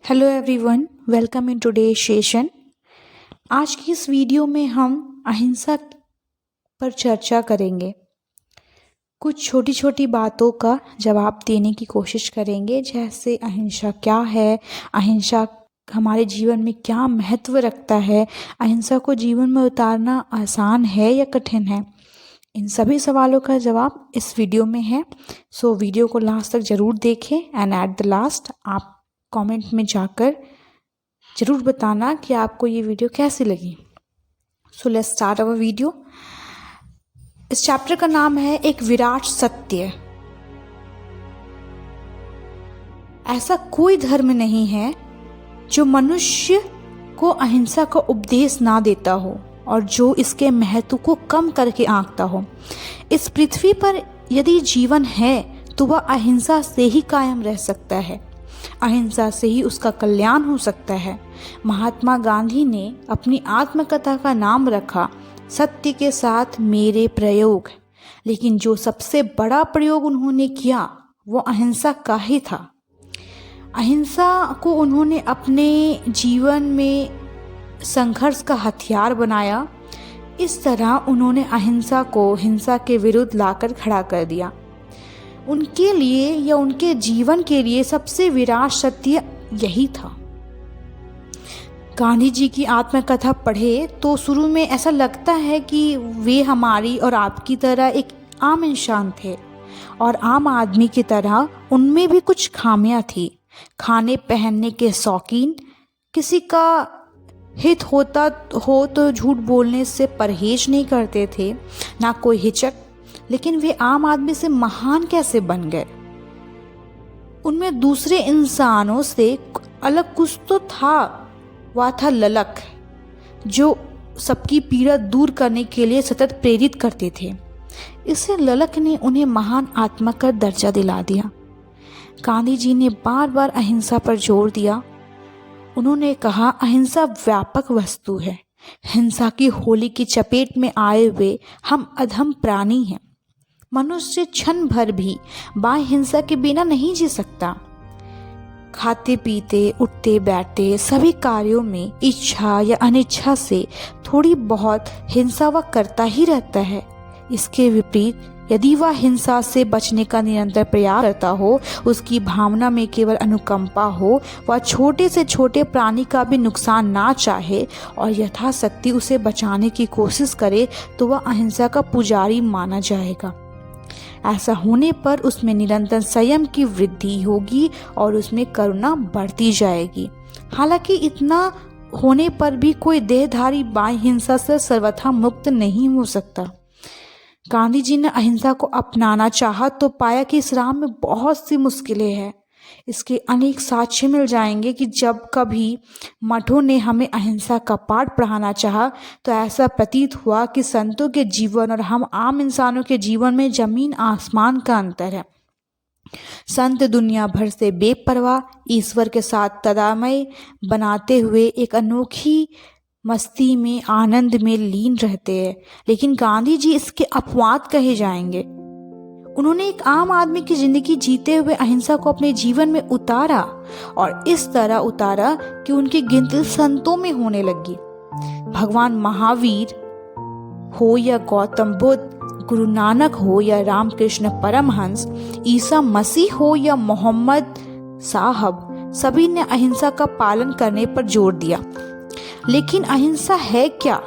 Hello everyone, welcome in today session. आज की इस वीडियो में हम अहिंसा पर चर्चा करेंगे। कुछ छोटी छोटी बातों का जवाब देने की कोशिश करेंगे, जैसे अहिंसा क्या है, अहिंसा हमारे जीवन में क्या महत्व रखता है, अहिंसा को जीवन में उतारना आसान है या कठिन है। इन सभी सवालों का जवाब इस वीडियो में है। सो वीडियो को लास्ट तक ज़रूर देखें एंड एट द लास्ट आप कमेंट में जाकर ज़रूर बताना कि आपको ये वीडियो कैसी लगी। So let's start our video. इस चैप्टर का नाम है एक विराट सत्य। ऐसा कोई धर्म नहीं है जो मनुष्य को अहिंसा का उपदेश ना देता हो और जो इसके महत्व को कम करके आंकता हो। इस पृथ्वी पर यदि जीवन है तो वह अहिंसा से ही कायम रह सकता है, अहिंसा से ही उसका कल्याण हो सकता है। महात्मा गांधी ने अपनी आत्मकथा का नाम रखा सत्य के साथ मेरे प्रयोग, लेकिन जो सबसे बड़ा प्रयोग उन्होंने किया वो अहिंसा का ही था। अहिंसा को उन्होंने अपने जीवन में संघर्ष का हथियार बनाया। इस तरह उन्होंने अहिंसा को हिंसा के विरुद्ध लाकर खड़ा कर दिया। उनके लिए या उनके जीवन के लिए सबसे विराट सत्य यही था। गांधी जी की आत्मकथा पढ़े तो शुरू में ऐसा लगता है कि वे हमारी और आपकी तरह एक आम इंसान थे और आम आदमी की तरह उनमें भी कुछ खामियां थी। खाने पहनने के शौकीन, किसी का हित होता हो तो झूठ बोलने से परहेज नहीं करते थे, ना कोई हिचक। लेकिन वे आम आदमी से महान कैसे बन गए? उनमें दूसरे इंसानों से अलग कुछ तो था, वह था ललक, जो सबकी पीड़ा दूर करने के लिए सतत प्रेरित करते थे। इससे ललक ने उन्हें महान आत्मा का दर्जा दिला दिया। गांधी जी ने बार बार अहिंसा पर जोर दिया। उन्होंने कहा अहिंसा व्यापक वस्तु है, हिंसा की होली की चपेट में आए हुए हम अधम प्राणी हैं। मनुष्य क्षण भर भी बाह्य हिंसा के बिना नहीं जी सकता। खाते पीते उठते बैठते सभी कार्यों में इच्छा या अनिच्छा से थोड़ी बहुत हिंसा वह करता ही रहता है। इसके विपरीत यदि वह हिंसा से बचने का निरंतर प्रयास करता हो, उसकी भावना में केवल अनुकंपा हो, वह छोटे से छोटे प्राणी का भी नुकसान ना चाहे और यथाशक्ति उसे बचाने की कोशिश करे, तो वह अहिंसा का पुजारी माना जाएगा। ऐसा होने पर उसमें निरंतर संयम की वृद्धि होगी और उसमें करुणा बढ़ती जाएगी। हालांकि इतना होने पर भी कोई देहधारी बाह्य हिंसा से सर्वथा मुक्त नहीं हो सकता। गांधी जी ने अहिंसा को अपनाना चाहा तो पाया कि इस राह में बहुत सी मुश्किलें हैं। इसके अनेक साक्ष्य मिल जाएंगे कि जब कभी मठों ने हमें अहिंसा का पाठ पढ़ाना चाहा तो ऐसा प्रतीत हुआ कि संतों के जीवन और हम आम इंसानों के जीवन में जमीन आसमान का अंतर है। संत दुनिया भर से बेपरवाह ईश्वर के साथ तदामय बनाते हुए एक अनोखी मस्ती में आनंद में लीन रहते हैं, लेकिन गांधी जी इसके अपवाद कहे जाएंगे। उन्होंने एक आम आदमी की जिंदगी जीते हुए अहिंसा को अपने जीवन में उतारा और इस तरह उतारा कि उनकी गिनती संतों में होने लगी। भगवान महावीर हो या गौतम बुद्ध, गुरु नानक हो या रामकृष्ण परमहंस, ईसा मसीह हो या मोहम्मद साहब, सभी ने अहिंसा का पालन करने पर जोर दिया। लेकिन अहिंसा है क्या?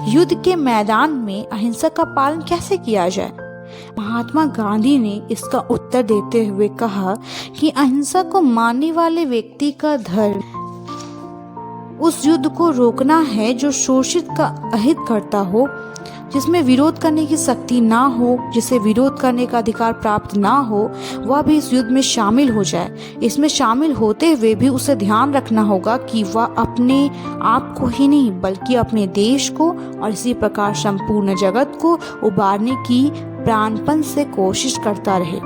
युद्ध के मैदान में अहिंसा का पालन कैसे किया जाए? महात्मा गांधी ने इसका उत्तर देते हुए कहा कि अहिंसा को मानने वाले व्यक्ति का धर्म उस युद्ध को रोकना है जो शोषित का अहित करता हो, जिसमें विरोध करने की शक्ति ना हो, जिसे विरोध करने का अधिकार प्राप्त ना हो, वह भी इस युद्ध में शामिल हो जाए। इसमें शामिल होते हुए भी उसे ध्यान रखना होगा कि वह अपने आप को ही नहीं बल्कि अपने देश को और इसी प्रकार संपूर्ण जगत को उबारने की प्राणपण से कोशिश करता रहे।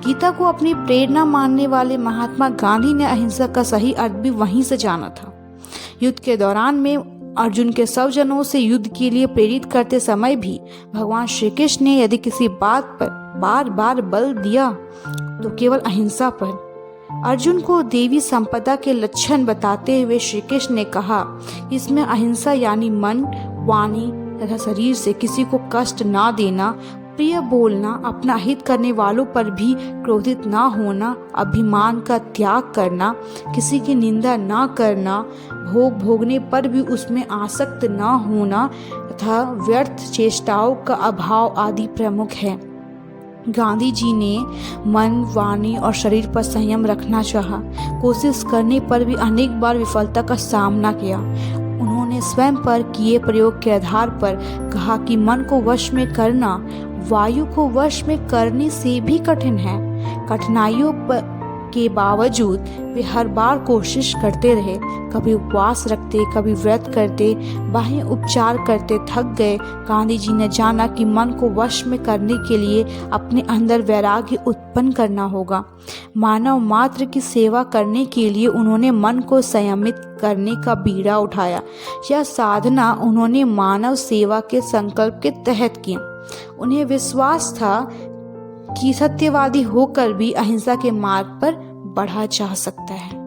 गीता को अपनी प्रेरणा मानने वाले महात्मा गांधी ने अहिंसा का सही अर्थ भी वहीं से जाना था। युद्ध के दौरान में अर्जुन के स्वजनों से युद्ध के लिए प्रेरित करते समय भी भगवान श्री कृष्ण ने यदि किसी बात पर बार बार बल दिया तो केवल अहिंसा पर। अर्जुन को देवी संपदा के लक्षण बताते हुए श्री कृष्ण ने कहा, इसमें अहिंसा यानी मन, वाणी तथा शरीर से किसी को कष्ट ना देना, प्रिय बोलना, अपना हित करने वालों पर भी क्रोधित ना होना, अभिमान का त्याग करना, किसी की निंदा ना करना, भोग भोगने पर भी उसमें आसक्त ना होना तथा व्यर्थ चेष्टाओं का अभाव आदि प्रमुख है। गांधी जी ने मन, वाणी और शरीर पर संयम रखना चाहा। कोशिश करने पर भी अनेक बार विफलता का सामना किया। उन्होंने स्वयं पर किए प्रयोग के आधार पर कहा कि मन को वश में करना वायु को वश में करने से भी कठिन है। कठिनाइयों के बावजूद वे हर बार कोशिश करते रहे। कभी उपवास रखते, कभी व्रत करते, बाह्य उपचार करते थक गए। गांधी जी ने जाना कि मन को वश में करने के लिए अपने अंदर वैराग्य उत्पन्न करना होगा। मानव मात्र की सेवा करने के लिए उन्होंने मन को संयमित करने का बीड़ा उठाया। यह साधना उन्होंने मानव सेवा के संकल्प के तहत की। उन्हें विश्वास था कि सत्यवादी होकर भी अहिंसा के मार्ग पर बढ़ा जा सकता है।